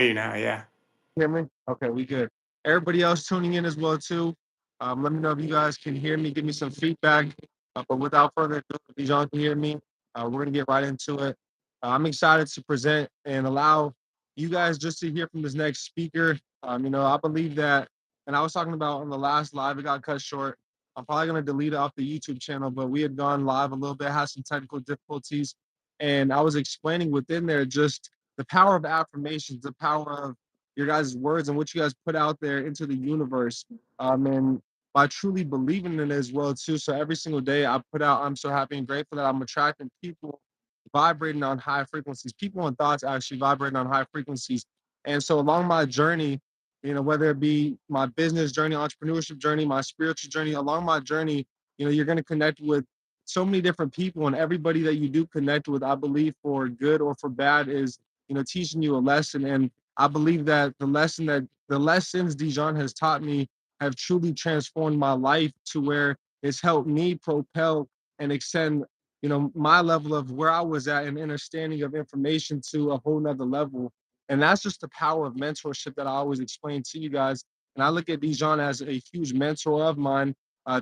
Hey, now, yeah. Hear me? Okay, we good. Everybody else tuning in as well too. Let me know if you guys can hear me. Give me some feedback. But without further ado, if Dijon can hear me, we're gonna get right into it. I'm excited to present and allow you guys just to hear from this next speaker. I believe that, and I was talking about on the last live, it got cut short. I'm probably gonna delete it off the YouTube channel, but we had gone live a little bit, had some technical difficulties, and I was explaining within there just the power of affirmations, the power of your guys' words and what you guys put out there into the universe. And by truly believing in it as well too. So every single day I put out, I'm so happy and grateful that I'm attracting people vibrating on high frequencies, people and thoughts actually vibrating on high frequencies. And so along my journey, whether it be my business journey, entrepreneurship journey, my spiritual journey, along my journey, you're going to connect with so many different people, and everybody that you do connect with, I believe for good or for bad, is teaching you a lesson. And I believe that the lessons Dijon has taught me have truly transformed my life to where it's helped me propel and extend, my level of where I was at and understanding of information to a whole nother level. And that's just the power of mentorship that I always explain to you guys. And I look at Dijon as a huge mentor of mine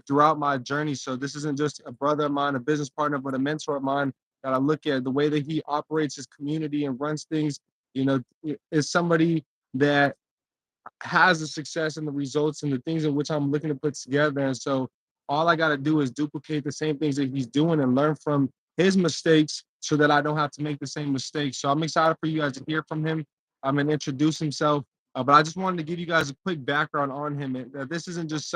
throughout my journey. So this isn't just a brother of mine, a business partner, but a mentor of mine that I look at the way that he operates his community and runs things, is somebody that has the success and the results and the things in which I'm looking to put together. And so all I got to do is duplicate the same things that he's doing and learn from his mistakes so that I don't have to make the same mistakes. So I'm excited for you guys to hear from him and introduce himself. But I just wanted to give you guys a quick background on him. This isn't just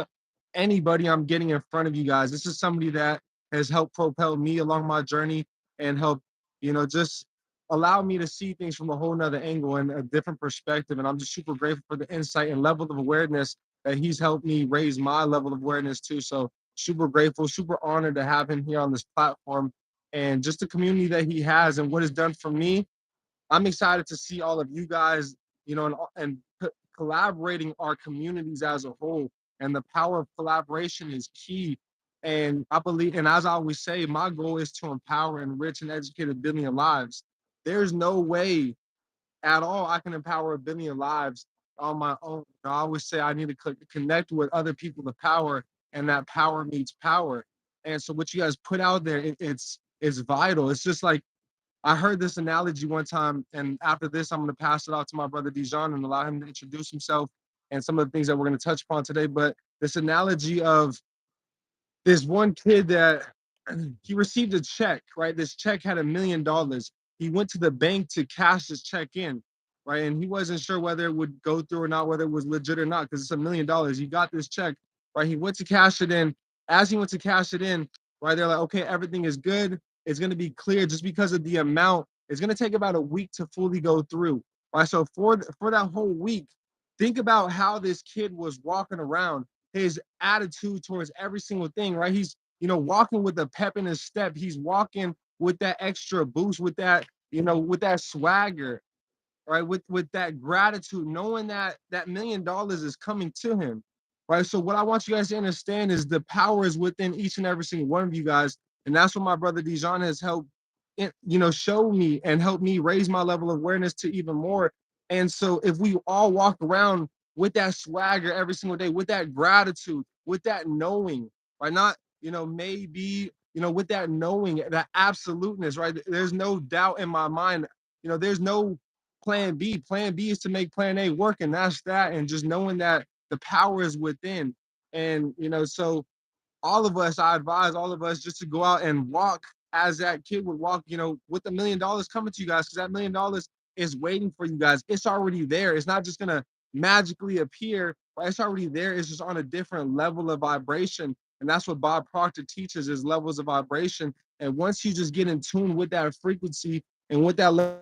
anybody I'm getting in front of you guys. This is somebody that has helped propel me along my journey and help, just allow me to see things from a whole nother angle and a different perspective. And I'm just super grateful for the insight and level of awareness that he's helped me raise my level of awareness too. So super grateful, super honored to have him here on this platform and just the community that he has and what it's done for me. I'm excited to see all of you guys, and collaborating our communities as a whole. And the power of collaboration is key. And I believe, and as I always say, my goal is to empower, enrich, and educate a billion lives. There's no way at all I can empower a billion lives on my own. I always say I need to connect with other people to power, and that power meets power. And so what you guys put out there, it's vital. It's just like I heard this analogy one time, and after this, I'm going to pass it off to my brother Dijon and allow him to introduce himself and some of the things that we're going to touch upon today. But this analogy of this one kid that he received a check, right? This check had $1 million. He went to the bank to cash this check in, right? And he wasn't sure whether it would go through or not, whether it was legit or not, because it's $1 million. He got this check, right? He went to cash it in. As he went to cash it in, right, they're like, okay, everything is good. It's going to be clear just because of the amount. It's going to take about a week to fully go through, right? So for that whole week, think about how this kid was walking around, his attitude towards every single thing, right? He's, walking with a pep in his step. He's walking with that extra boost, with that, with that swagger, right? With that gratitude, knowing that that $1 million is coming to him, right? So what I want you guys to understand is the power is within each and every single one of you guys, and that's what my brother Dijon has helped, show me and help me raise my level of awareness to even more. And so if we all walk around with that swagger every single day, with that gratitude, with that knowing, right? Not, maybe, with that knowing, that absoluteness, right? There's no doubt in my mind. There's no plan B. Plan B is to make plan A work, and that's that. And just knowing that the power is within. And so all of us, I advise all of us just to go out and walk as that kid would walk, with $1 million coming to you guys, because that $1 million is waiting for you guys. It's already there. It's not just gonna magically appear, right? It's already there. It's just on a different level of vibration. And that's what Bob Proctor teaches, is levels of vibration. And once you just get in tune with that frequency and with that level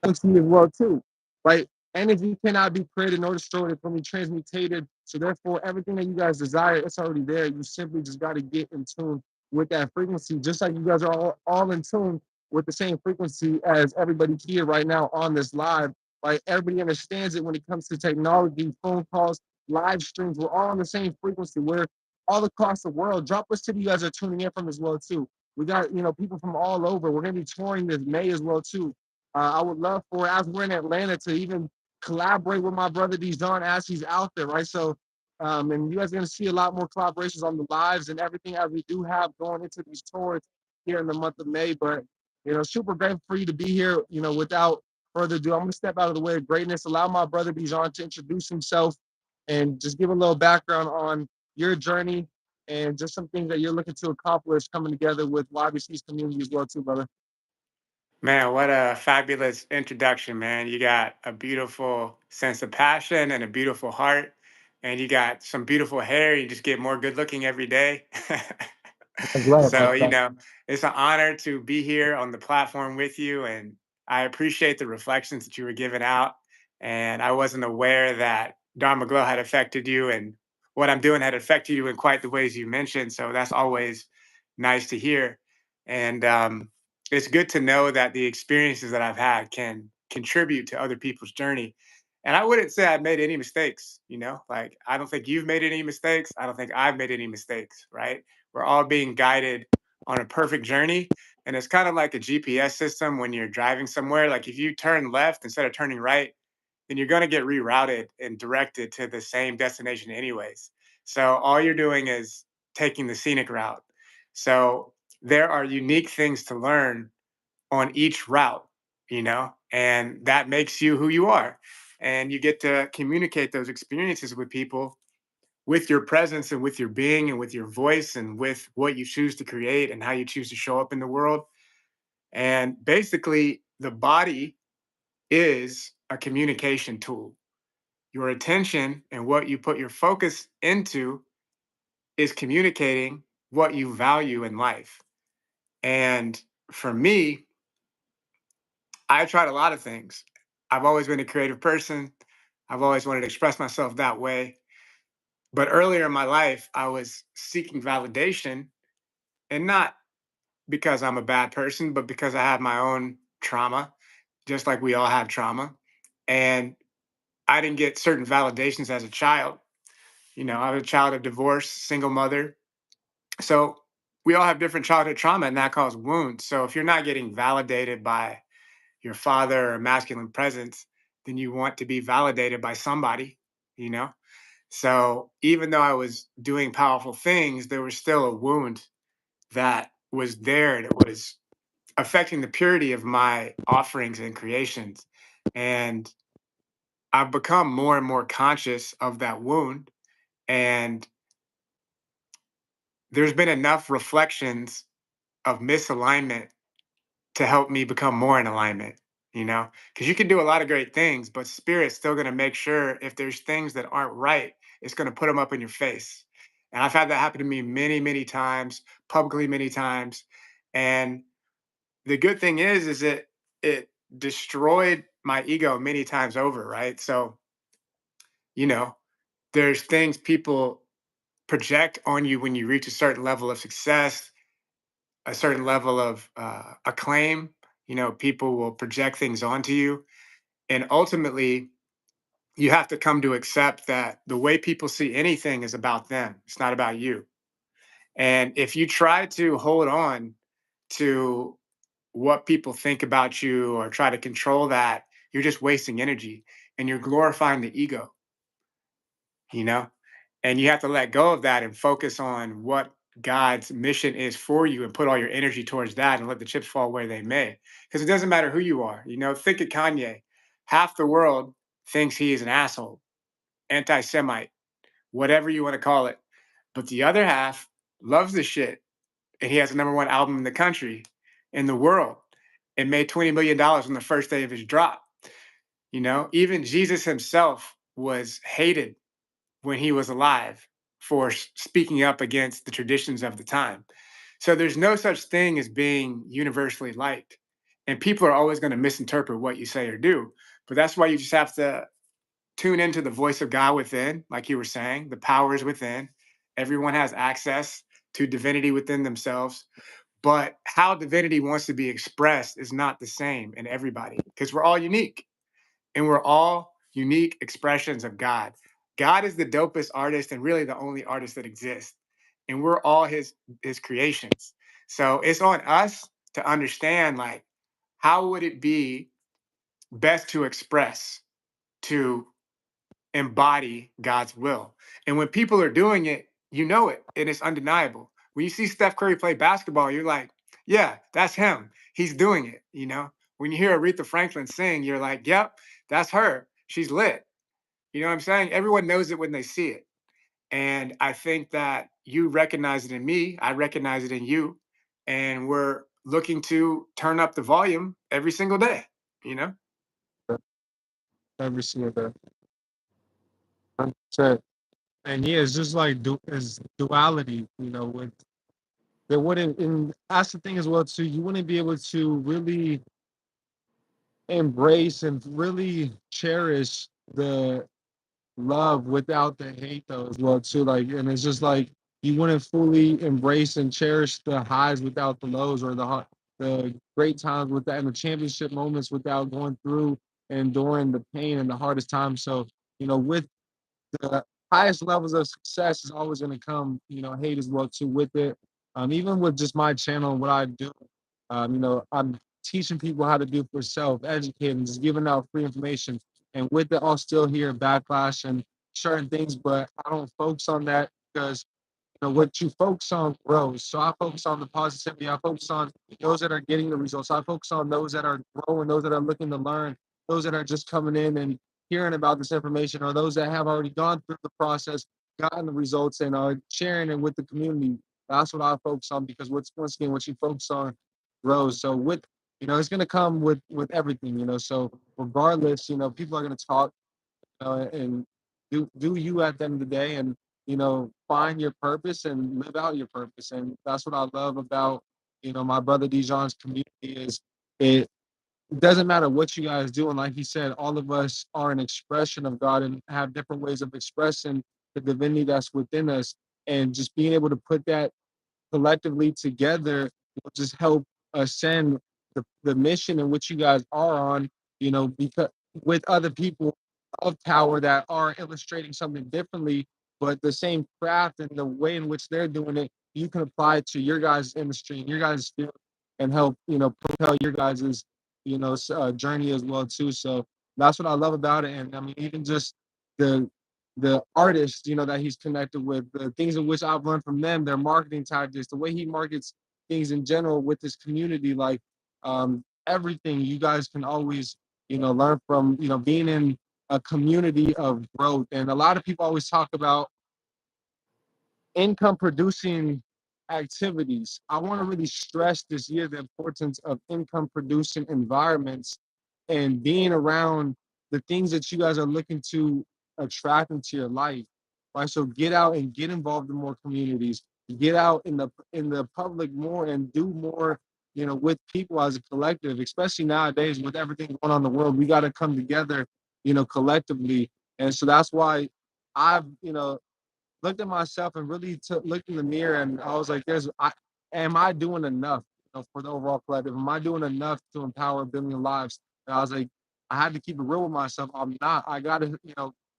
as well too, right? Energy cannot be created nor destroyed. It's only transmutated. So therefore, everything that you guys desire, it's already there. You simply just got to get in tune with that frequency, just like you guys are all in tune with the same frequency as everybody here right now on this live, right? Everybody understands it when it comes to technology, phone calls, live streams. We're all on the same frequency. We're all across the world. Drop what city you guys are tuning in from as well too. We got, people from all over. We're going to be touring this May as well too. I would love for, as we're in Atlanta, to even collaborate with my brother Dijon as he's out there, right? So, and you guys are going to see a lot more collaborations on the lives and everything as we do have going into these tours here in the month of May. But, super grateful for you to be here. Without further ado, I'm going to step out of the way of greatness, allow my brother Dijon to introduce himself and just give a little background on your journey and just some things that you're looking to accomplish coming together with YBC's community as well, too, brother. Man, what a fabulous introduction, man. You got a beautiful sense of passion and a beautiful heart, and you got some beautiful hair. You just get more good looking every day. I'm glad So, about that. it's an honor to be here on the platform with you, and I appreciate the reflections that you were giving out. And I wasn't aware that Dharma Glow had affected you, and what I'm doing had affected you in quite the ways you mentioned. So that's always nice to hear. And it's good to know that the experiences that I've had can contribute to other people's journey. And I wouldn't say I've made any mistakes, like I don't think you've made any mistakes. I don't think I've made any mistakes, right? We're all being guided on a perfect journey. And it's kind of like a GPS system when you're driving somewhere. Like if you turn left instead of turning right, then you're going to get rerouted and directed to the same destination, anyways. So all you're doing is taking the scenic route. So there are unique things to learn on each route, and that makes you who you are. And you get to communicate those experiences with people with your presence and with your being and with your voice and with what you choose to create and how you choose to show up in the world. And basically, the body is a communication tool. Your attention and what you put your focus into is communicating what you value in life. And for me, I tried a lot of things. I've always been a creative person. I've always wanted to express myself that way. But earlier in my life, I was seeking validation, and not because I'm a bad person, but because I have my own trauma, just like we all have trauma. And I didn't get certain validations as a child. I was a child of divorce, single mother. So we all have different childhood trauma, and that causes wounds. So if you're not getting validated by your father or masculine presence, then you want to be validated by somebody, you know? So even though I was doing powerful things, there was still a wound that was there, and it was affecting the purity of my offerings and creations. And I've become more and more conscious of that wound. And there's been enough reflections of misalignment to help me become more in alignment, because you can do a lot of great things, but spirit's still going to make sure if there's things that aren't right, it's going to put them up in your face. And I've had that happen to me many, many times, publicly, many times. And the good thing is that it destroyed my ego many times over, right? So, you know, there's things people project on you when you reach a certain level of success, a certain level of acclaim. People will project things onto you. And ultimately, you have to come to accept that the way people see anything is about them, it's not about you. And if you try to hold on to what people think about you or try to control that, you're just wasting energy and you're glorifying the ego, you know? And you have to let go of that and focus on what God's mission is for you and put all your energy towards that and let the chips fall where they may. Because it doesn't matter who you are. Think of Kanye. Half the world thinks he is an asshole, anti Semite, whatever you want to call it. But the other half loves the shit. And he has the number one album in the country, in the world, and made $20 million on the first day of his drop. Even Jesus himself was hated when he was alive for speaking up against the traditions of the time. So there's no such thing as being universally liked. And people are always going to misinterpret what you say or do. But that's why you just have to tune into the voice of God within, like you were saying, the power is within. Everyone has access to divinity within themselves. But how divinity wants to be expressed is not the same in everybody because we're all unique and we're all unique expressions of God. God is the dopest artist and really the only artist that exists. And we're all his creations. So it's on us to understand, like, how would it be best to express, to embody God's will. And when people are doing it, you know it, and it's undeniable. When you see Steph Curry play basketball, you're like, yeah, that's him. He's doing it, you know? When you hear Aretha Franklin sing, you're like, yep, that's her. She's lit. You know what I'm saying? Everyone knows it when they see it. And I think that you recognize it in me, I recognize it in you, and we're looking to turn up the volume every single day, you know? Every single day. 100%. And yeah, it's just like is duality, with there wouldn't, and that's the thing as well too. You wouldn't be able to really embrace and really cherish the love without the hate though as well too. Like, and it's just like you wouldn't fully embrace and cherish the highs without the lows, or the great times with that, and the championship moments without going through and enduring the pain and the hardest times. So, with the highest levels of success is always going to come, hate as well too with it. Even with just my channel and what I do, I'm teaching people how to do for self, educating, just giving out free information. And with it, I'll still hear backlash and certain things, but I don't focus on that because what you focus on grows. So I focus on the positivity. I focus on those that are getting the results. I focus on those that are growing, those that are looking to learn, those that are just coming in and hearing about this information, or those that have already gone through the process, gotten the results, and are sharing it with the community. That's what I focus on, because once again, what you focus on grows. So it's going to come with everything. So regardless, people are going to talk, and do you at the end of the day, and find your purpose and live out your purpose. And that's what I love about my brother Dijon's community. Is it doesn't matter what you guys do, and like he said, all of us are an expression of God and have different ways of expressing the divinity that's within us, and just being able to put that collectively together will just help ascend the mission in which you guys are on, because with other people of power that are illustrating something differently, but the same craft and the way in which they're doing it, you can apply it to your guys' industry and your guys' field, and help, propel your guys' journey as well too. So that's what I love about it. And I mean, even just the artists, that he's connected with, the things in which I've learned from them, their marketing tactics, the way he markets things in general with his community, like everything you guys can always, learn from, being in a community of growth. And a lot of people always talk about income producing activities. I want to really stress this year the importance of income producing environments and being around the things that you guys are looking to attract into your life. Right. So get out and get involved in more communities. Get out in the public more and do more, with people as a collective, especially nowadays with everything going on in the world. We got to come together, collectively. And so that's why I've, looked at myself and really looked in the mirror, and I was like, am I doing enough, for the overall collective? Am I doing enough to empower a billion lives? And I was like, I had to keep it real with myself. I'm not. I got to,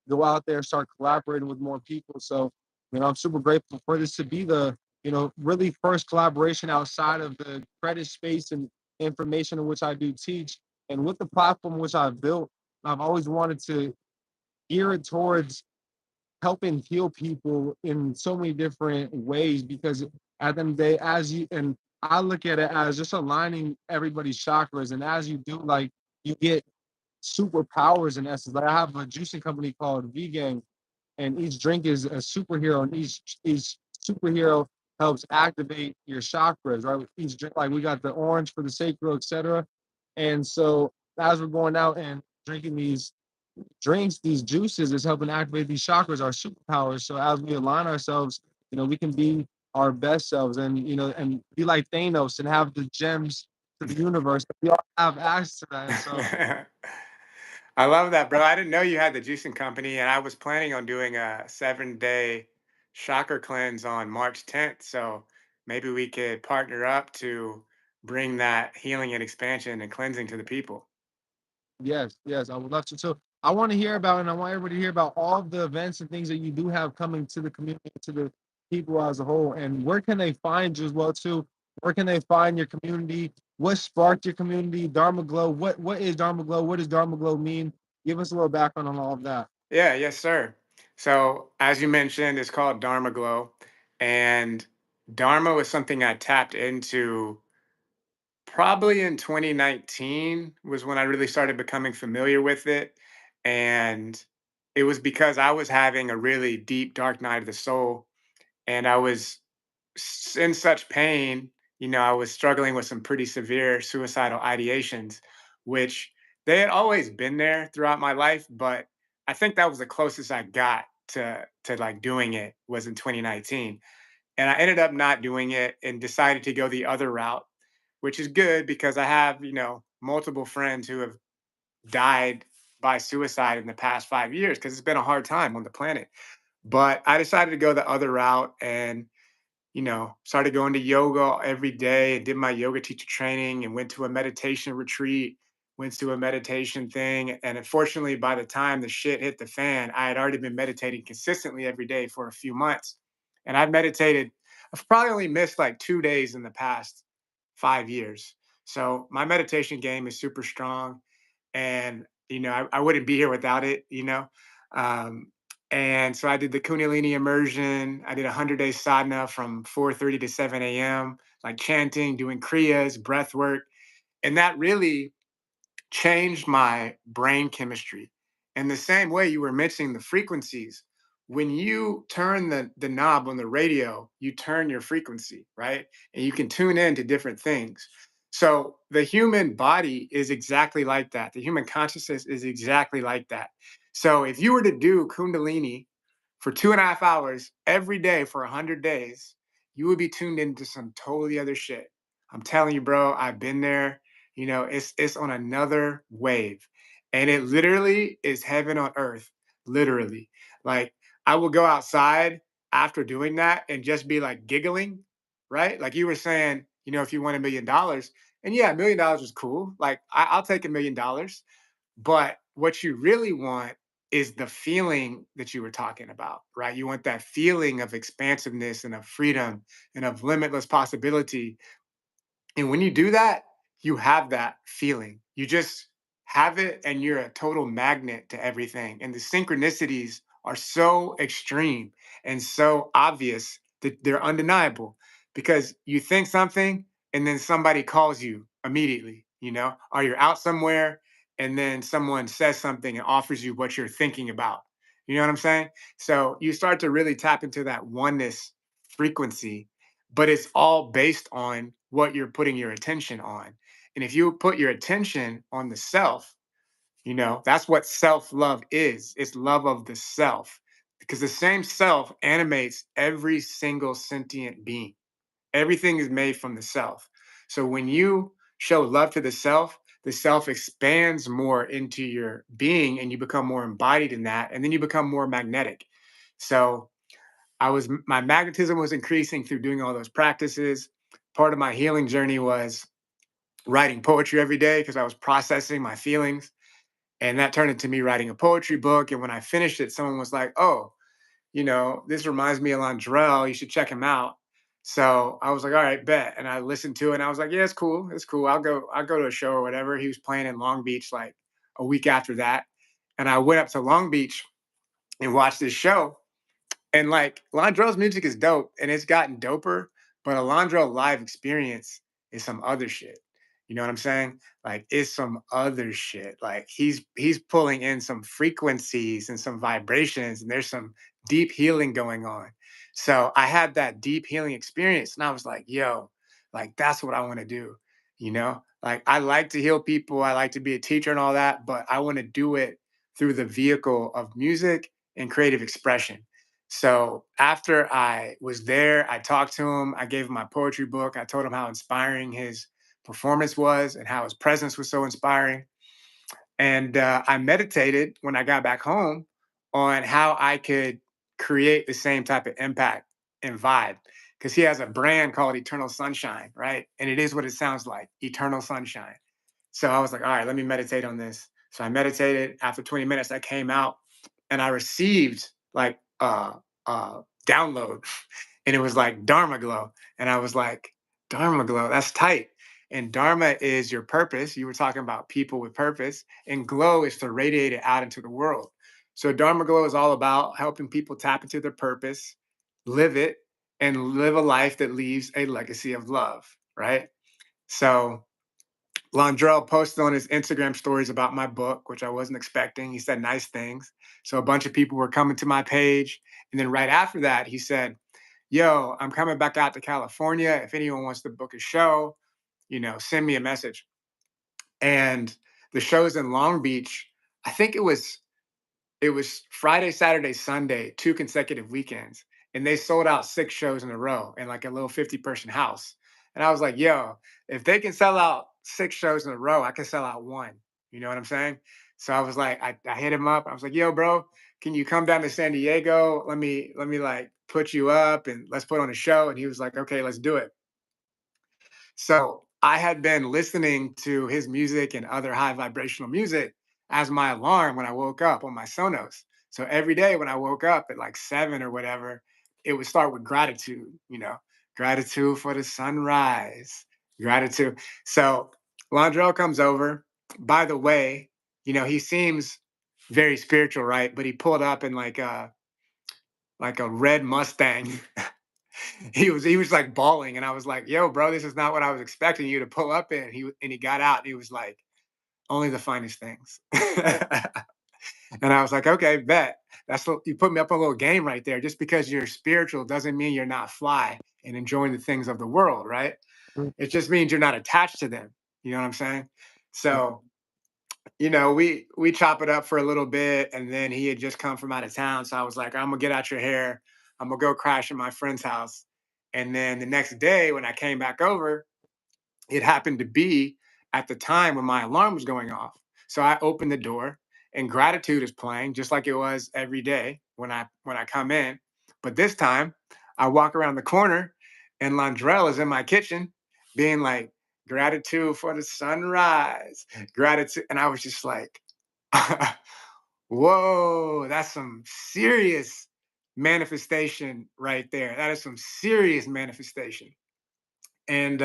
go out there and start collaborating with more people. So, I'm super grateful for this to be the, really first collaboration outside of the credit space and information in which I do teach. And with the platform which I've built, I've always wanted to gear it towards helping heal people in so many different ways, because at the end of the day, as you and I look at it as just aligning everybody's chakras, and as you do, like, you get superpowers in essence. Like, I have a juicing company called Vegan, and each drink is a superhero, and each superhero helps activate your chakras, right? Each drink, like we got the orange for the sacral, etc. And so as we're going out and drinking these drinks, these juices, is helping activate these chakras, our superpowers. So as we align ourselves, we can be our best selves, and and be like Thanos and have the gems to the universe. We all have access to that. And so I love that, bro. I didn't know you had the juicing company, and I was planning on doing a 7-day chakra cleanse on March 10th. So maybe we could partner up to bring that healing and expansion and cleansing to the people. yes, yes, I would love to. So I want to hear about, and I want everybody to hear about all of the events and things that you do have coming to the community, to the people as a whole. And where can they find you as well too? Where can they find your community? What sparked your community? Dharma Glow. What is Dharma Glow? What does Dharma Glow mean? Give us a little background on all of that. Yeah, yes, sir. So, as you mentioned, it's called Dharma Glow. And Dharma was something I tapped into probably in 2019 was when I really started becoming familiar with it. And it was because I was having a really deep, dark night of the soul. And I was in such pain. I was struggling with some pretty severe suicidal ideations, which they had always been there throughout my life, but I think that was the closest I got to like doing it was in 2019. And I ended up not doing it and decided to go the other route, which is good because I have, multiple friends who have died by suicide in the past 5 years because it's been a hard time on the planet. But I decided to go the other route and started going to yoga every day and did my yoga teacher training and went to a meditation retreat, went to a meditation thing. And unfortunately, by the time the shit hit the fan, I had already been meditating consistently every day for a few months. And I've probably only missed like 2 days in the past 5 years. So my meditation game is super strong. And, I wouldn't be here without it. Um, and so I did the Kundalini immersion. I did a 100-day sadhana from 4:30 to 7 a.m., like chanting, doing kriyas, breath work. And that really changed my brain chemistry. In the same way you were mentioning the frequencies, when you turn the knob on the radio, you turn your frequency, right? And you can tune in to different things. So the human body is exactly like that. The human consciousness is exactly like that. So if you were to do Kundalini for 2.5 hours every day for 100 days, you would be tuned into some totally other shit. I'm telling you, bro, I've been there. It's on another wave. And it literally is heaven on earth. Literally. Like I will go outside after doing that and just be like giggling, right? Like you were saying, if you won $1 million, and yeah, $1 million is cool. Like I'll take $1 million. But what you really want is the feeling that you were talking about, right? You want that feeling of expansiveness and of freedom and of limitless possibility. And when you do that, you have that feeling. You just have it and you're a total magnet to everything. And the synchronicities are so extreme and so obvious that they're undeniable because you think something and then somebody calls you immediately, or you're out somewhere and then someone says something and offers you what you're thinking about. You know what I'm saying? So you start to really tap into that oneness frequency, but it's all based on what you're putting your attention on. And if you put your attention on the self, that's what self love is. It's love of the self because the same self animates every single sentient being. Everything is made from the self. So when you show love to the self expands more into your being and you become more embodied in that. And then you become more magnetic. So my magnetism was increasing through doing all those practices. Part of my healing journey was writing poetry every day because I was processing my feelings. And that turned into me writing a poetry book. And when I finished it, someone was like, "Oh, this reminds me of Landrell. You should check him out." So I was like, "All right, bet." And I listened to it and I was like, "Yeah, it's cool. It's cool. I'll go to a show or whatever." He was playing in Long Beach like a week after that. And I went up to Long Beach and watched this show. And like Landrell's music is dope and it's gotten doper, but a Landrell live experience is some other shit. You know what I'm saying? Like it's some other shit. Like he's pulling in some frequencies and some vibrations, and there's some deep healing going on. So I had that deep healing experience, and I was like, yo, like that's what I want to do. Like I like to heal people, I like to be a teacher and all that, but I want to do it through the vehicle of music and creative expression. So after I was there, I talked to him. I gave him my poetry book. I told him how inspiring his performance was and how his presence was so inspiring. And I meditated when I got back home on how I could create the same type of impact and vibe. Because he has a brand called Eternal Sunshine, right? And it is what it sounds like, Eternal Sunshine. So I was like, all right, let me meditate on this. So I meditated. After 20 minutes, I came out and I received like download, and it was like Dharma Glow, and I was like, Dharma Glow, that's tight. And Dharma is your purpose. You were talking about people with purpose, and glow is to radiate it out into the world. So Dharma Glow is all about helping people tap into their purpose, live it, and live a life that leaves a legacy of love, right? So Londrell posted on his Instagram stories about my book, which I wasn't expecting. He said nice things. So a bunch of people were coming to my page. And then right after that, he said, yo, I'm coming back out to California. If anyone wants to book a show, send me a message. And the show's in Long Beach. I think it was Friday, Saturday, Sunday, 2 consecutive weekends, and they sold out 6 shows in a row in like a little 50-person house. And I was like, "Yo, if they can sell out 6 shows in a row, I can sell out 1." You know what I'm saying? So I was like, I hit him up. I was like, "Yo, bro, can you come down to San Diego? Let me like put you up and let's put on a show." And he was like, "Okay, let's do it." So I had been listening to his music and other high vibrational music as my alarm when I woke up on my Sonos. So every day when I woke up at like 7 or whatever, it would start with gratitude, gratitude for the sunrise, gratitude. So Londrell comes over. By the way, he seems very spiritual, right? But he pulled up in like a red Mustang. He was like bawling, and I was like, "Yo, bro, this is not what I was expecting you to pull up in." He got out, and he was like, "Only the finest things." And I was like, "Okay, bet." You put me up on a little game right there. Just because you're spiritual doesn't mean you're not fly and enjoying the things of the world, right? Mm, It just means you're not attached to them. You know what I'm saying? So we chop it up for a little bit, and then he had just come from out of town. So I was like, I'm gonna get out your hair. I'm gonna go crash at my friend's house. And then the next day when I came back over, it happened to be at the time when my alarm was going off. So I opened the door and gratitude is playing just like it was every day when I come in. But this time I walk around the corner and Londrell is in my kitchen being like, gratitude for the sunrise, gratitude. And I was just like, whoa, that's some serious manifestation right there. That is some serious manifestation. And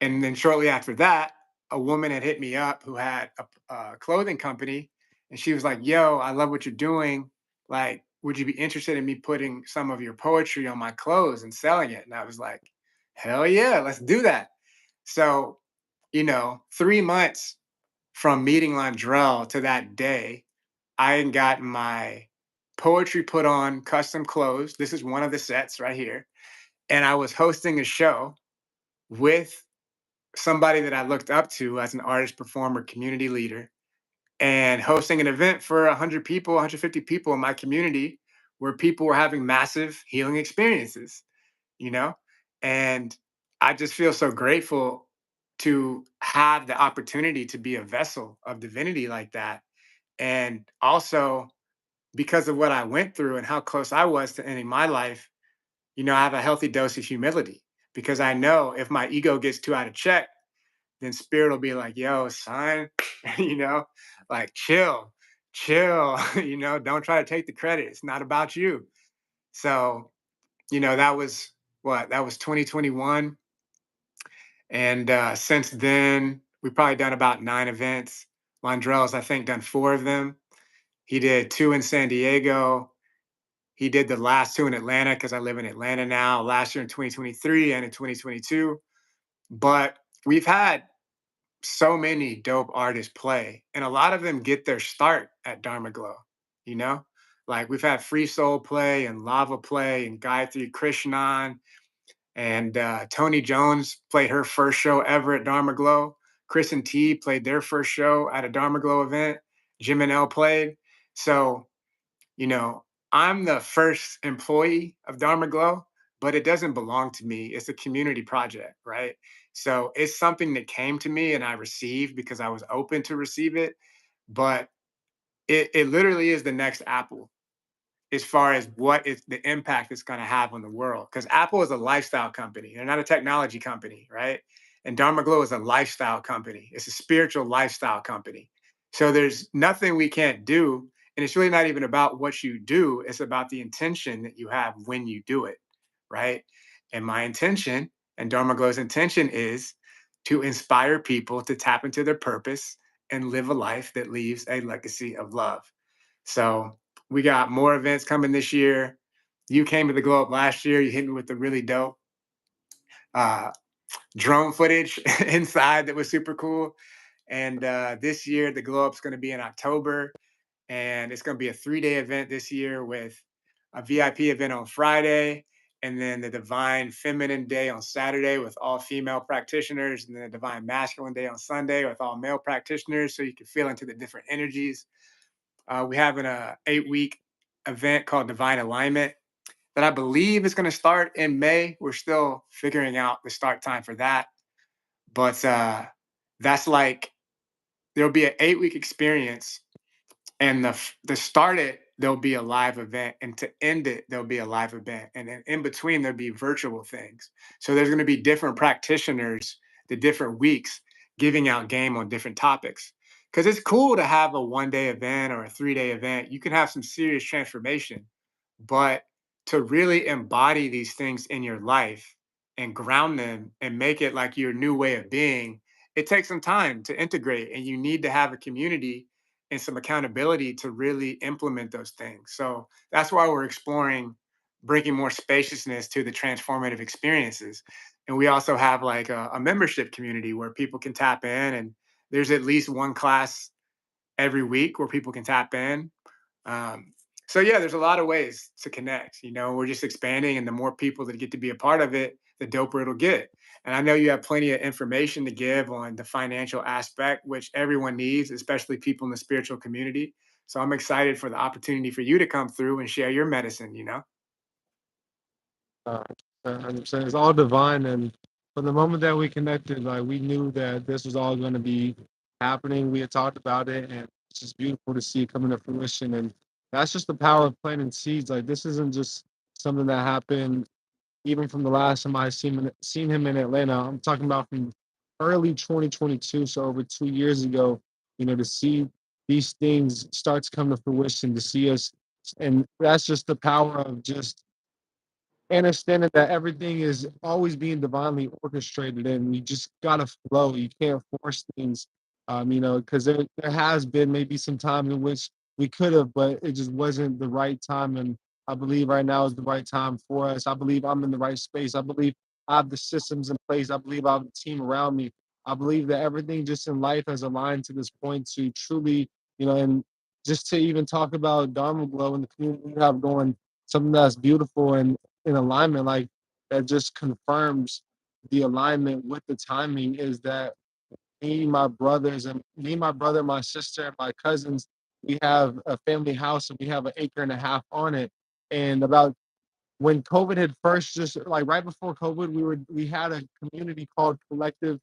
and then shortly after that, a woman had hit me up who had a clothing company, and she was like, "Yo, I love what you're doing. Like, would you be interested in me putting some of your poetry on my clothes and selling it?" And I was like, "Hell yeah, let's do that." So, 3 months from meeting Londrell to that day, I had gotten my poetry put on custom clothes. This is one of the sets right here. And I was hosting a show with somebody that I looked up to as an artist, performer, community leader, and hosting an event for 100 people, 150 people in my community where people were having massive healing experiences, you know? And I just feel so grateful to have the opportunity to be a vessel of divinity like that. And also, because of what I went through and how close I was to ending my life, I have a healthy dose of humility because I know if my ego gets too out of check, then spirit will be like, yo, son, you know, like chill, don't try to take the credit. It's not about you. So, that was what? That was 2021. And since then, we've probably done about 9 events. Londrell's, I think, done 4 of them. He did 2 in San Diego. He did the last 2 in Atlanta because I live in Atlanta now, last year in 2023 and in 2022. But we've had so many dope artists play, and a lot of them get their start at Dharma Glow, you know? Like we've had Free Soul play and Lava play and Gayatri Krishnan and Tony Jones played her first show ever at Dharma Glow. Chris and T played their first show at a Dharma Glow event. Jim and L played. So you know, I'm the first employee of Dharma Glow, but it doesn't belong to me. It's a community project, right? So it's something that came to me and I received because I was open to receive it. But it literally is the next Apple as far as what is the impact it's going to have on the world. Because Apple is a lifestyle company, they're not a technology company, right? And Dharma Glow is a lifestyle company, it's a spiritual lifestyle company. So there's nothing we can't do. And it's really not even about what you do, it's about the intention that you have when you do it, right? And my intention and Dharma Glow's intention is to inspire people to tap into their purpose and live a life that leaves a legacy of love. So we got more events coming this year. You came to the Globe last year. You hit me with the really dope uh, drone footage inside that was super cool. And this year, the Globe's going to be in October, and it's going to be a 3-day event this year with a VIP event on Friday, and then the Divine Feminine Day on Saturday with all female practitioners, and then the Divine Masculine Day on Sunday with all male practitioners, so you can feel into the different energies. We have an 8-week event called Divine Alignment that I believe is going to start in May. We're still figuring out the start time for that, but that's like there'll be an 8-week experience, and to start it there'll be a live event, and to end it there'll be a live event, and then in between there'll be virtual things. So there's going to be different practitioners the different weeks giving out game on different topics, because it's cool to have a 1-day event or a 3-day event. You can have some serious transformation, but to really embody these things in your life and ground them and make it like your new way of being, it takes some time to integrate, and you need to have a community and some accountability to really implement those things. So that's why we're exploring bringing more spaciousness to the transformative experiences. And we also have like a membership community where people can tap in, and there's at least one class every week where people can tap in. Um, so yeah, there's a lot of ways to connect. We're just expanding, and the more people that get to be a part of it, the doper it'll get. And I know you have plenty of information to give on the financial aspect, which everyone needs, especially people in the spiritual community. So I'm excited for the opportunity for you to come through and share your medicine. Uh, 100%. It's all divine, and from the moment that we connected, like we knew that this was all going to be happening. We had talked about it, and it's just beautiful to see it coming to fruition. And that's just the power of planting seeds. Like this isn't just something that happened even from the last time I seen him in Atlanta. I'm talking about from early 2022, so over 2 years ago. To see these things start to come to fruition, to see us, and that's just the power of just understanding that everything is always being divinely orchestrated, and you just gotta flow. You can't force things, because there has been maybe some time in which we could have, but it just wasn't the right time. And I believe right now is the right time for us. I believe I'm in the right space. I believe I have the systems in place. I believe I have the team around me. I believe that everything just in life has aligned to this point to truly, and just to even talk about Dharma Glow and the community we have going, something that's beautiful and in alignment, like that just confirms the alignment with the timing is that my brother, my sister, and my cousins, we have a family house and we have an acre and a half on it. And about when COVID had first just like right before COVID, we had a community called Collective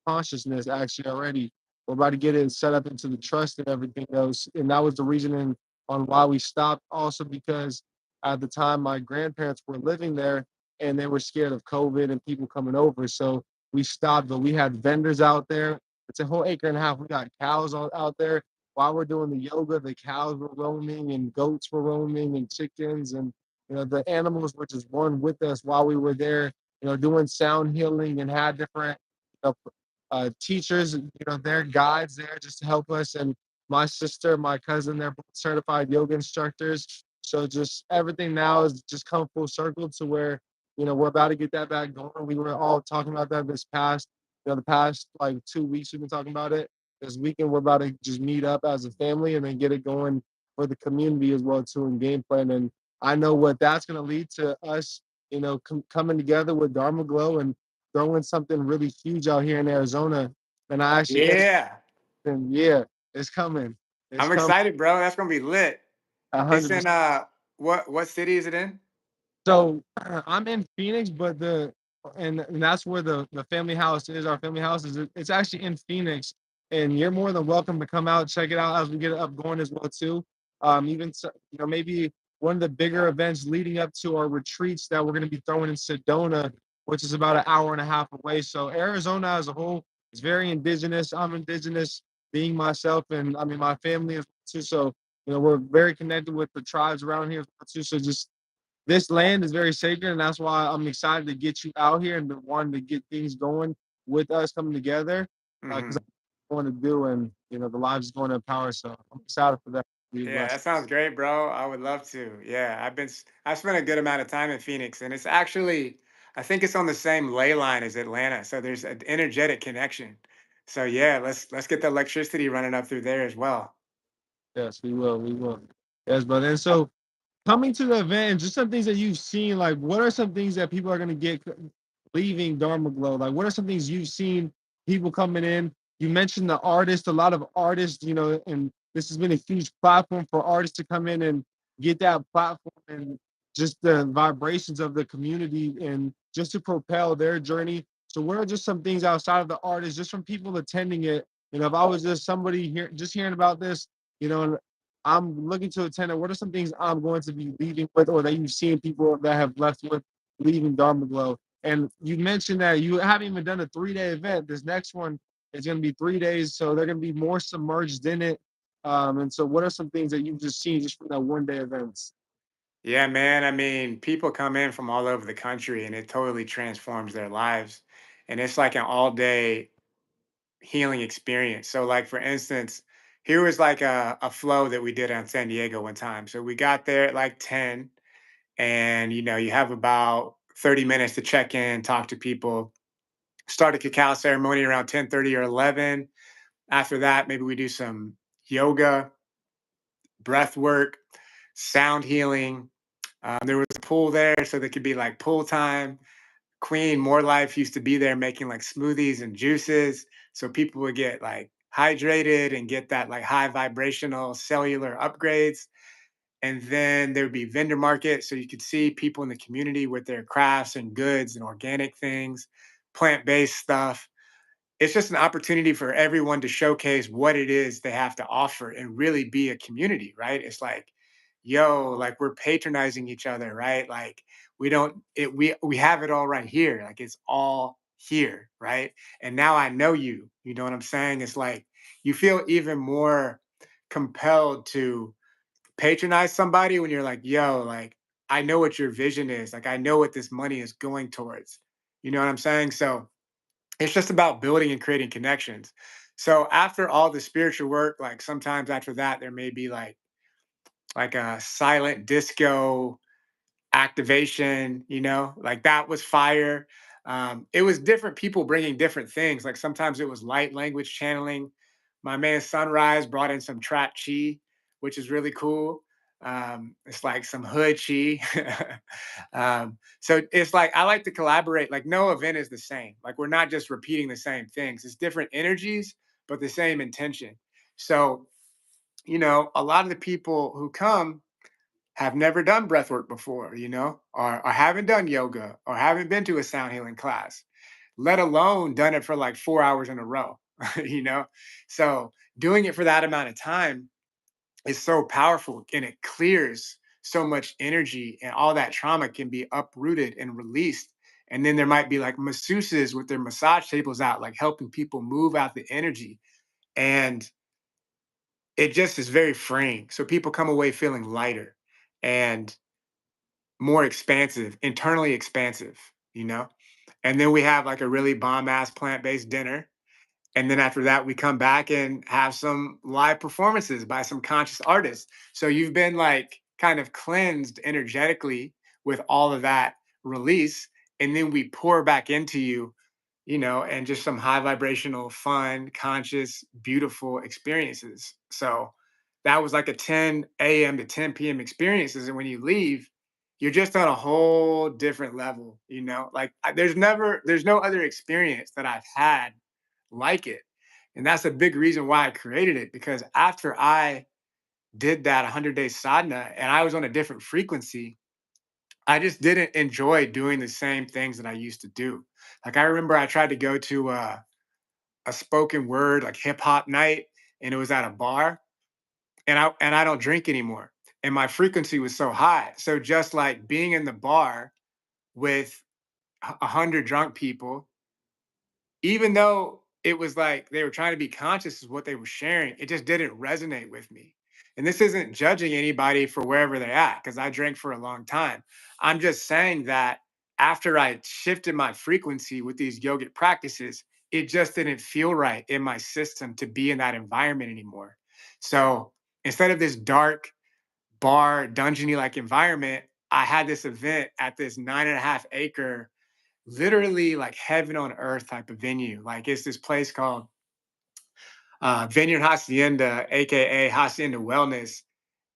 Consciousness actually already. We're about to get it set up into the trust and everything else. And that was the reasoning on why we stopped. Also because at the time my grandparents were living there and they were scared of COVID and people coming over. So we stopped, but we had vendors out there. It's a whole acre and a half. We got cows out there. While we're doing the yoga, the cows were roaming and goats were roaming and chickens and the animals were just one with us while we were there, doing sound healing and had different you know, teachers, their guides there just to help us. And my sister, my cousin, they're both certified yoga instructors. So just everything now has just come full circle to where, we're about to get that back going. We were all talking about that the past like 2 weeks we've been talking about it. This weekend we're about to just meet up as a family and then get it going for the community as well too and game plan. And I know what that's going to lead to us, coming together with Dharma Glow and throwing something really huge out here in Arizona. And I actually, Yeah, and yeah, it's coming. It's I'm coming. excited, bro. That's gonna be lit. It's in 100%. what city is it in? So I'm in Phoenix, but and that's where the family house is. Our family house is it's actually in Phoenix, and you're more than welcome to come out check it out as we get it up going as well too. Even maybe one of the bigger events leading up to our retreats that we're going to be throwing in Sedona, which is about an hour and a half away. So Arizona as a whole is very indigenous. I'm indigenous, being myself, and I mean my family is too. So we're very connected with the tribes around here too. So just this land is very sacred, and that's why I'm excited to get you out here and wanting to get things going. with us coming together, because Mhm. I want to do, and the lives is going to empower. So I'm excited for that. Be Yeah, that blessed. sounds great, bro. I would love to. Yeah, I've spent a good amount of time in Phoenix, and it's actually I think it's on the same ley line as Atlanta, so there's an energetic connection. So yeah, let's get the electricity running up through there as well. Yes, we will. We will. Yes, brother. And so, coming to the event, and just some things that you've seen, like what are some things that people are going to get leaving Dharma Glow? Like, what are some things you've seen people coming in? You mentioned the artists, a lot of artists, and this has been a huge platform for artists to come in and get that platform and just the vibrations of the community and just to propel their journey. So, what are just some things outside of the artists, just from people attending it? If I was just somebody here, just hearing about this, and I'm looking to attend it. What are some things I'm going to be leaving with, or that you've seen people that have left with leaving Dharma Glow? And you mentioned that you haven't even done a 3-day event. This next one is going to be 3 days, so they're going to be more submerged in it. And so, what are some things that you've just seen just from that 1-day events? Yeah, man. I mean, people come in from all over the country, and it totally transforms their lives. And it's like an all day healing experience. So, like for instance, here was like a flow that we did on San Diego one time. So we got there at like 10, and you have about 30 minutes to check in, talk to people, start a cacao ceremony around 10:30 or 11. After that, maybe we do some yoga, breath work, sound healing. There was a pool there, so there could be like pool time. Queen More Life used to be there making like smoothies and juices. So people would get like hydrated and get that like high vibrational cellular upgrades. And then there would be vendor market. So you could see people in the community with their crafts and goods and organic things, plant based stuff. It's just an opportunity for everyone to showcase what it is they have to offer and really be a community, right? It's like, yo, like we're patronizing each other, right? Like we don't it we have it all right here. Like it's all here, right? And now I know you. You know what I'm saying? It's like you feel even more compelled to patronize somebody when you're like, yo, like I know what your vision is. Like I know what this money is going towards. You know what I'm saying? So it's just about building and creating connections. So after all the spiritual work, like sometimes after that, there may be like a silent disco activation, like that was fire. It was different people bringing different things. Like sometimes it was light language channeling. My man Sunrise brought in some trap chi, which is really cool. It's like some hood chi. So it's like I like to collaborate. Like no event is the same. Like we're not just repeating the same things. It's different energies, but the same intention. So a lot of the people who come have never done breath work before, or haven't done yoga or haven't been to a sound healing class, let alone done it for like 4 hours in a row, you know? So doing it for that amount of time is so powerful and it clears so much energy and all that trauma can be uprooted and released. And then there might be like masseuses with their massage tables out, like helping people move out the energy. And it just is very freeing. So people come away feeling lighter and more expansive, internally expansive, you know? And then we have like a really bomb ass plant based dinner. And then after that, we come back and have some live performances by some conscious artists. So you've been like kind of cleansed energetically with all of that release. And then we pour back into you, and just some high vibrational, fun, conscious, beautiful experiences. So that was like a 10 a.m. to 10 p.m. experiences. And when you leave, you're just on a whole different level, like there's no other experience that I've had like it. And that's a big reason why I created it because after I did that 100-day sadhana and I was on a different frequency, I just didn't enjoy doing the same things that I used to do. Like I remember I tried to go to a spoken word like hip hop night and it was at a bar and I don't drink anymore. And my frequency was so high. So just like being in the bar with 100 drunk people, even though it was like they were trying to be conscious of what they were sharing, it just didn't resonate with me. And this isn't judging anybody for wherever they're at, because I drank for a long time. I'm just saying that after I shifted my frequency with these yogic practices, it just didn't feel right in my system to be in that environment anymore. So instead of this dark bar, dungeony like environment, I had this event at this 9.5 acre, literally like heaven on earth type of venue. Like it's this place called Vineyard Hacienda, aka Hacienda Wellness,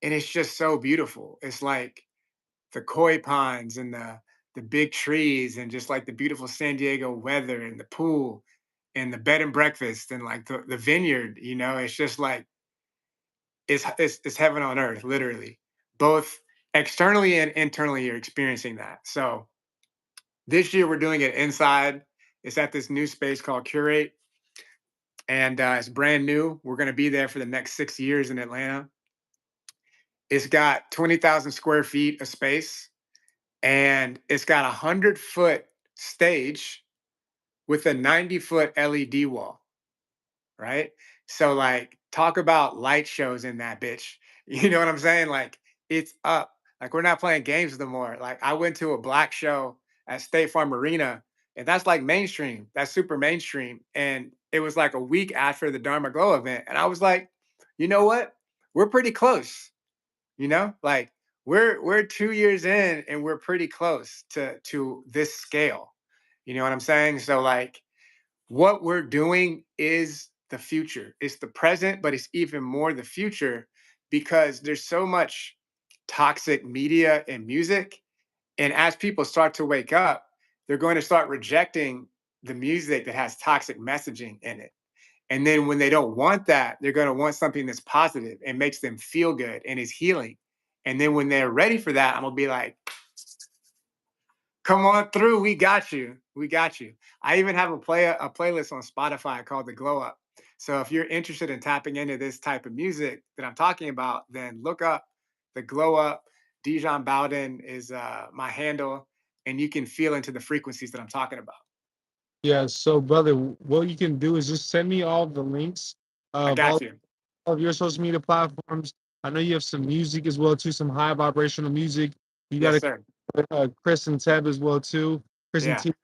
and it's just so beautiful. It's like the koi ponds and the big trees and just like the beautiful San Diego weather and the pool and the bed and breakfast and like the vineyard, it's just like it's heaven on earth, literally. Both externally and internally, you're experiencing that. So this year we're doing it inside. It's at this new space called Curate, and it's brand new. We're going to be there for the next 6 years in Atlanta. It's got 20,000 square feet of space, and it's got a 100-foot stage with a 90-foot LED wall, right? So, like, talk about light shows in that bitch. You know what I'm saying? Like, it's up. Like, we're not playing games no more. Like, I went to a black show at State Farm Arena, and that's like mainstream. That's super mainstream. And it was like a week after the Dharma Glow event. And I was like, you know what? We're pretty close. Like we're 2 years in and we're pretty close to this scale. You know what I'm saying? So like what we're doing is the future. It's the present, but it's even more the future because there's so much toxic media and music. And as people start to wake up, they're going to start rejecting the music that has toxic messaging in it. And then when they don't want that, they're going to want something that's positive and makes them feel good and is healing. And then when they're ready for that, I'm going to be like, come on through. We got you. We got you. I even have a playlist on Spotify called The Glow Up. So if you're interested in tapping into this type of music that I'm talking about, then look up The Glow Up. Dijon Bowden is my handle, and you can feel into the frequencies that I'm talking about. Yeah, so brother, what you can do is just send me all the links I of got all you. of your social media platforms. I know you have some music as well too, some high vibrational music. You got Yes, a sir. Chris and Teb as well too. Chris and Yeah. T.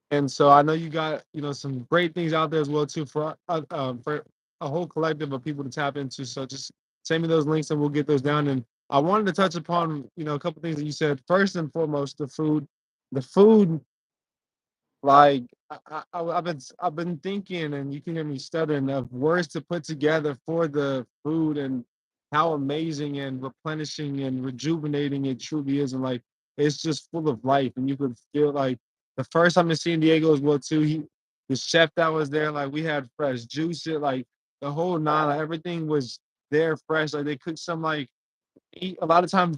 And so I know you got some great things out there as well too for a whole collective of people to tap into. So just send me those links and we'll get those down. And I wanted to touch upon a couple things that you said. First and foremost, the food. The food, like I've been thinking, and you can hear me stuttering of words to put together for the food and how amazing and replenishing and rejuvenating it truly is, and like it's just full of life, and you could feel like the first time in San Diego as well too. The chef that was there, like we had fresh juice, it like the whole nine, like, everything was there fresh. Like they cooked some like eat a lot of times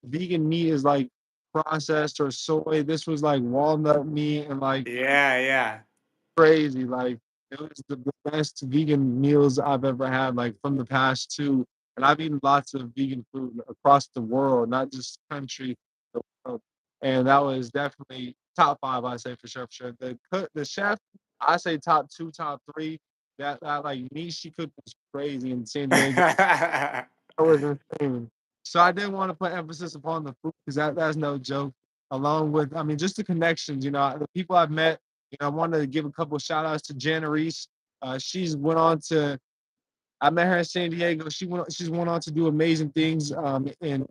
vegan meat is like processed or soy. This was like walnut meat and like Yeah, yeah. crazy. Like it was the best vegan meals I've ever had, like from the past two. And I've eaten lots of vegan food across the world, not just country, the world. And that was definitely top five, I say for sure. The chef, I say top two, top three. That like meat she cooked was crazy in San Diego. That was insane. So I did want to put emphasis upon the food because that's no joke. Along with, I mean, just the connections. The people I've met. I wanted to give a couple of shout outs to Jana Reese. She's went on to I met her in San Diego. She's went on to do amazing things in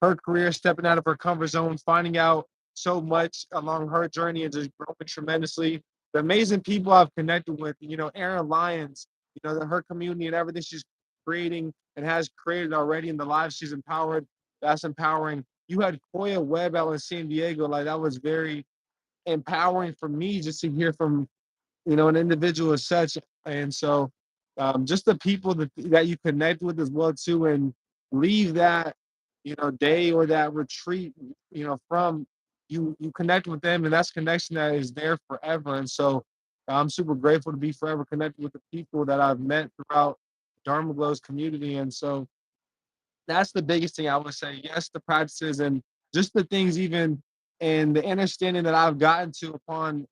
her career, stepping out of her comfort zone, finding out so much along her journey and just growing tremendously. The amazing people I've connected with, Erin Lyons, her community and everything she's creating and has created already in the lives she's empowered. That's empowering. You had Koya Webb out in San Diego. Like that was very empowering for me just to hear from an individual as such. And so just the people that you connect with as well too, and leave that day or that retreat from you connect with them, and that's connection that is there forever. And so I'm super grateful to be forever connected with the people that I've met throughout Dharma Glow's community. And so that's the biggest thing I would say. Yes, the practices and just the things, even and the understanding that I've gotten to upon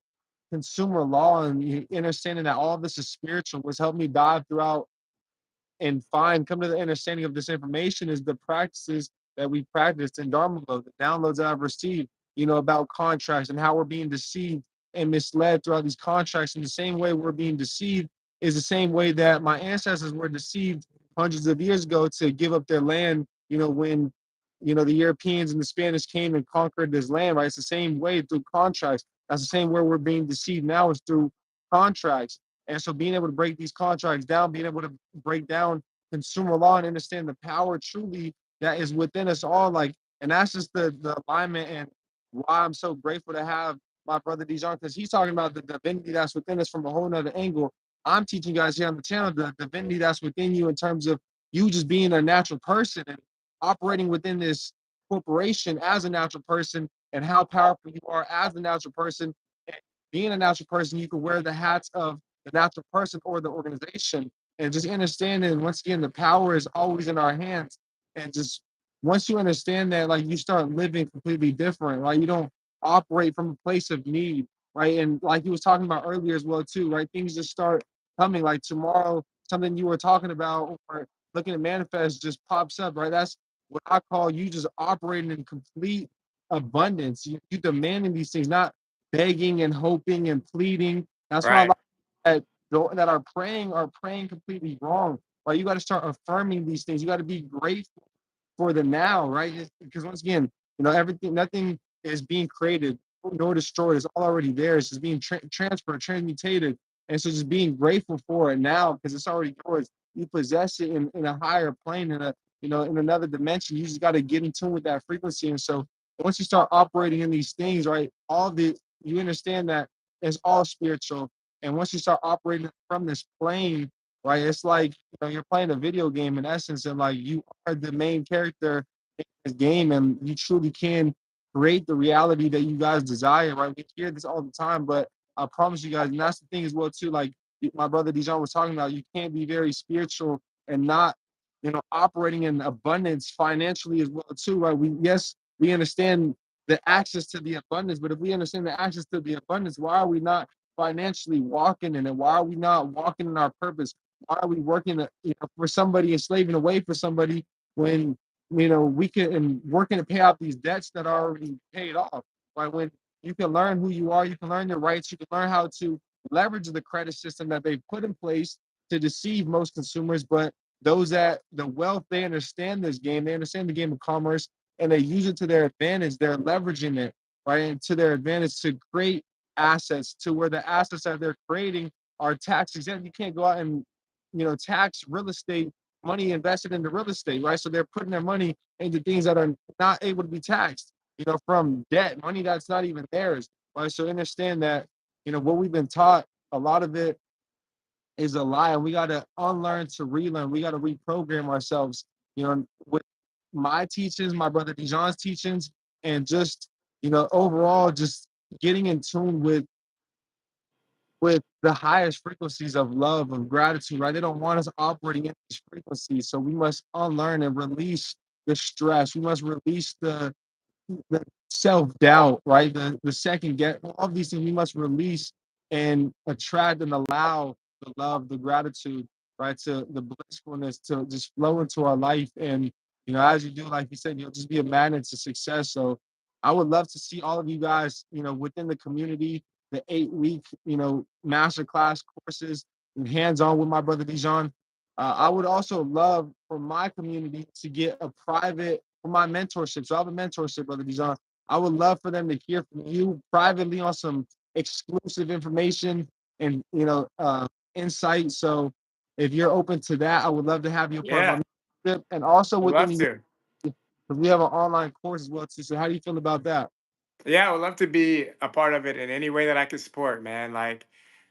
consumer law and understanding that all of this is spiritual was helped me dive throughout and come to the understanding of this information is the practices that we practiced in Dharma Glow, the downloads that I've received, about contracts and how we're being deceived and misled throughout these contracts. In the same way we're being deceived is the same way that my ancestors were deceived hundreds of years ago to give up their land, when the Europeans and the Spanish came and conquered this land, right? It's the same way through contracts. That's the same way we're being deceived now is through contracts. And so being able to break these contracts down, being able to break down consumer law and understand the power truly that is within us all, like, and that's just the alignment and why I'm so grateful to have my brother Dijon, because he's talking about the divinity that's within us from a whole nother angle. I'm teaching you guys here on the channel the divinity that's within you in terms of you just being a natural person and operating within this corporation as a natural person and how powerful you are as a natural person. And being a natural person, you can wear the hats of the natural person or the organization. And just understanding, once again, the power is always in our hands. And just once you understand that, like, you start living completely different, right? You don't operate from a place of need, right? And like he was talking about earlier as well, too, right? Things just start coming. Like tomorrow, something you were talking about or looking to manifest just pops up, right? That's what I call you just operating in complete abundance. You demanding these things, not begging and hoping and pleading. That's why a Right. lot that are praying completely wrong. Right? You got to start affirming these things. You got to be grateful for the now, right? Because once again, everything, nothing is being created nor destroyed. It's all already there. It's just being transferred, transmutated. And so just being grateful for it now because it's already yours. You possess it in a higher plane, in another dimension. You just got to get in tune with that frequency. And so once you start operating in these things, right, you understand that it's all spiritual. And once you start operating from this plane, right, it's like you're playing a video game in essence, and like you are the main character in this game, and you truly can create the reality that you guys desire, right? We hear this all the time, but I promise you guys, and that's the thing as well too. Like my brother Dijon was talking about, you can't be very spiritual and not, operating in abundance financially as well too, right? We understand the access to the abundance, but if we understand the access to the abundance, why are we not financially walking in it? Why are we not walking in our purpose? Why are we working, for somebody and slaving away for somebody when we can and working to pay out these debts that are already paid off? Right? When you can learn who you are, you can learn your rights, you can learn how to leverage the credit system that they've put in place to deceive most consumers. But those that the wealth, they understand this game, they understand the game of commerce, and they use it to their advantage. They're leveraging it, right, and to their advantage to create assets to where the assets that they're creating are tax exempt. You can't go out and tax real estate money invested into real estate, right? So they're putting their money into things that are not able to be taxed, from debt, money that's not even theirs, right? So understand that, what we've been taught, a lot of it is a lie, and we got to unlearn to relearn. We got to reprogram ourselves, with my teachings, my brother Dijon's teachings, and just, overall, just getting in tune with the highest frequencies of love, of gratitude, right? They don't want us operating in these frequencies. So we must unlearn and release the stress. We must release the self-doubt, right? The second get all of these things we must release and attract and allow the love, the gratitude, right? To the blissfulness to just flow into our life. And as you do, like you said, you'll just be a magnet to success. So I would love to see all of you guys, within the community, the 8-week, masterclass courses and hands-on with my brother Dijon. I would also love for my community to get a private for my mentorship. So I have a mentorship, brother Dijon. I would love for them to hear from you privately on some exclusive information and insight. So if you're open to that, I would love to have you a part of my Yeah. mentorship. And also Would within love the to. because we have an online course as well too. So how do you feel about that? Yeah, I would love to be a part of it in any way that I could support, man. Like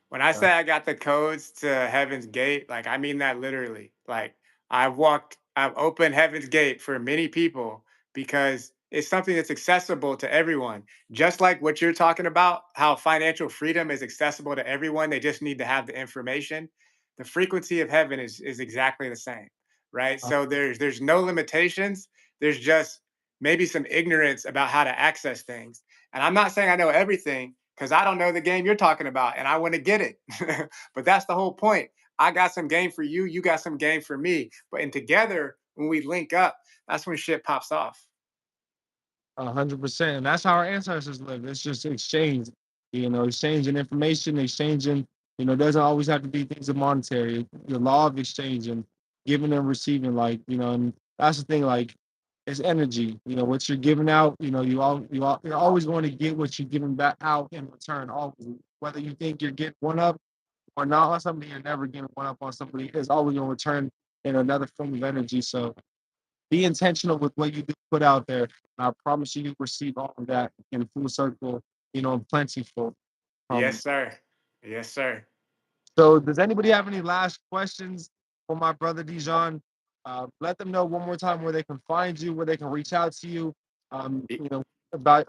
when I Yeah. say I got the codes to Heaven's Gate, like I mean that literally. Like I've opened Heaven's Gate for many people because it's something that's accessible to everyone. Just like what you're talking about, how financial freedom is accessible to everyone. They just need to have the information. The frequency of heaven is exactly the same, right? Uh, So there's no limitations. There's just maybe some ignorance about how to access things. And I'm not saying I know everything because I don't know the game you're talking about and I want to get it. But that's the whole point. I got some game for you, you got some game for me. But in together, when we link up, that's when shit pops off. 100%. And that's how our ancestors lived. It's just exchange. exchanging information, exchanging, doesn't always have to be things of monetary. The law of exchange and giving and receiving, like, and that's the thing, like, it's energy. What you're giving out, you're always going to get what you're giving back out in return. Always, whether you think you're getting one up or not on somebody, you're never getting one up on somebody. It's always going to return in another form of energy. So be intentional with what you do put out there. And I promise you, you receive all of that in full circle, and plentiful. Yes, Um, sir. Yes, sir. so does anybody have any last questions for my brother Dijon? Let them know one more time where they can find you, where they can reach out to you, Y- about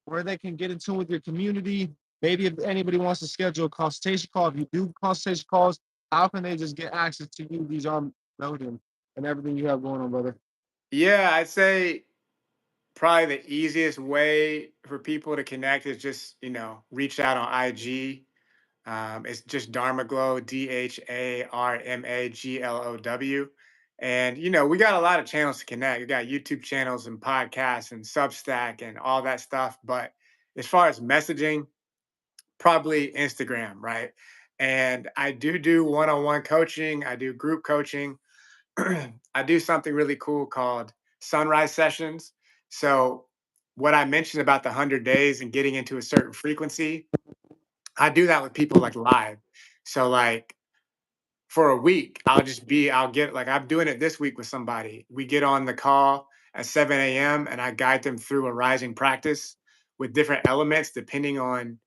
where they can get in tune with your community. Maybe if anybody wants to schedule a consultation call, if you do consultation calls, how can they just get access to you, Dijon Loden, and everything you have going on, brother? Yeah, I'd say probably the easiest way for people to connect is just, reach out on IG. It's just Dharma Glow, DharmaGlow. And, we got a lot of channels to connect. We got YouTube channels and podcasts and Substack and all that stuff. But as far as messaging, probably Instagram, right? And I do one-on-one coaching. I do group coaching. I do something really cool called sunrise sessions. So what I mentioned about the 100 days and getting into a certain frequency, I do that with people like live. So like for a week, I'll get like I'm doing it this week with somebody. We get on the call at 7 a.m. and I guide them through a rising practice with different elements depending on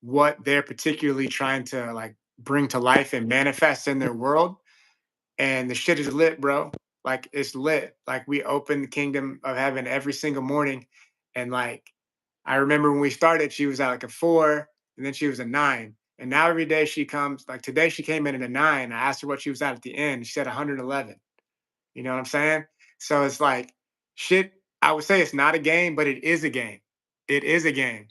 what they're particularly trying to like bring to life and manifest in their world. And the shit is lit, bro. Like it's lit. Like we open the kingdom of heaven every single morning. And like I remember when we started, she was at like a 4, and then she was a 9. And now every day she comes, like today she came in at a 9. I asked her what she was at the end. She said 111. You know what I'm saying? So it's like shit. I would say it's not a game, but it is a game. It is a game.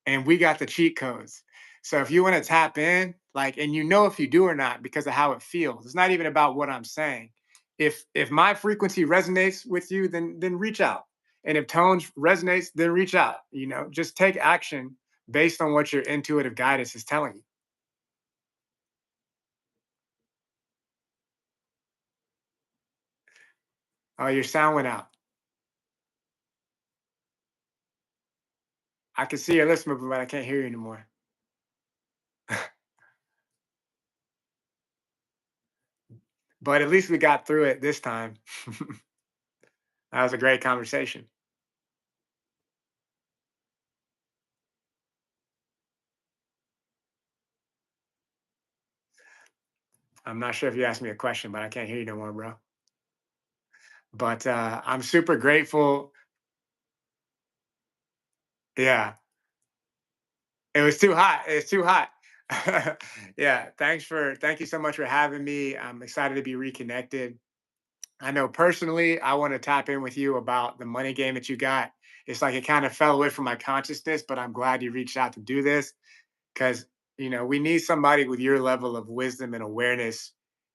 And we got the cheat codes. So if you want to tap in, like, and if you do or not because of how it feels. It's not even about what I'm saying. If my frequency resonates with you, then reach out. And if tones resonates, then reach out. Just take action based on what your intuitive guidance is telling you. Oh, your sound went out. I can see your lips moving, but I can't hear you anymore. But at least we got through it this time. That was a great conversation. I'm not sure if you asked me a question, but I can't hear you no more, bro. But I'm super grateful. Yeah, it was too hot. It's too hot. Yeah, thank you so much for having me. I'm excited to be reconnected. I know personally, I want to tap in with you about the money game that you got. It's like it kind of fell away from my consciousness, but I'm glad you reached out to do this. Because we need somebody with your level of wisdom and awareness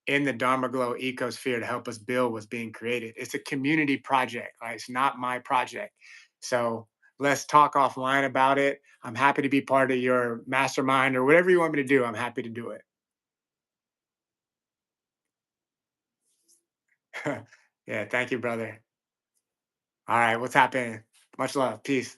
in the Dharma Glow ecosphere to help us build what's being created. It's a community project, right? It's not my project. So let's talk offline about it. I'm happy to be part of your mastermind or whatever you want me to do. I'm happy to do it. Yeah, thank you, brother. All right, we'll tap in. Much love. Peace.